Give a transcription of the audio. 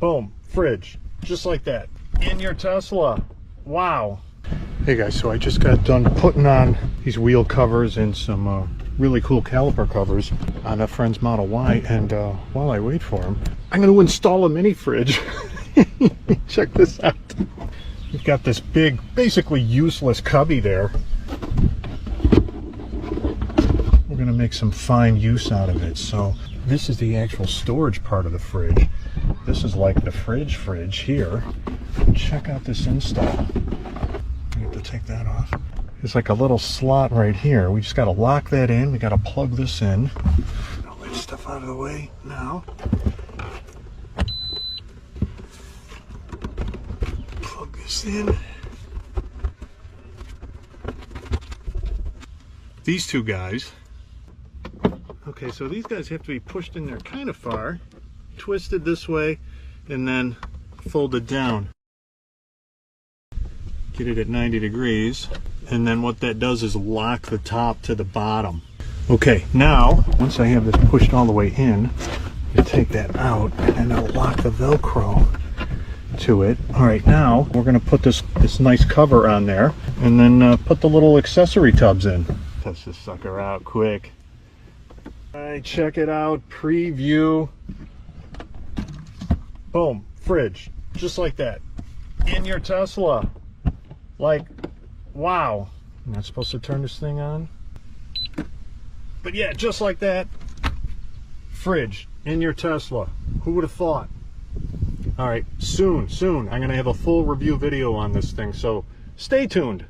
Boom, fridge, just like that, in your Tesla. Wow. Hey guys, so I just got done putting on these wheel covers and some really cool caliper covers on a friend's Model Y, and while I wait for him, I'm going to install a mini fridge. Check this out. We've got this big, basically useless cubby there. We're going to make some fine use out of it. So this is the actual storage part of the fridge. This is like the fridge here. Check out this install. I have to take that off. There's like a little slot right here. We just got to lock that in. We got to plug this in. All that stuff out of the way now. Plug this in. These two guys. Okay, so these guys have to be pushed in there kind of far, twisted this way, and then folded down. Get it at 90 degrees, and then what that does is lock the top to the bottom. Okay, now, once I have this pushed all the way in, you take that out, and I'll lock the Velcro to it. All right, now we're going to put this nice cover on there, and then put the little accessory tubs in. Test this sucker out quick. All right, check it out, preview. Boom, fridge, just like that, in your Tesla. Like, wow. I'm not supposed to turn this thing on, but yeah, just like that, fridge in your Tesla. Who would have thought? All right, soon I'm gonna have a full review video on this thing, so stay tuned.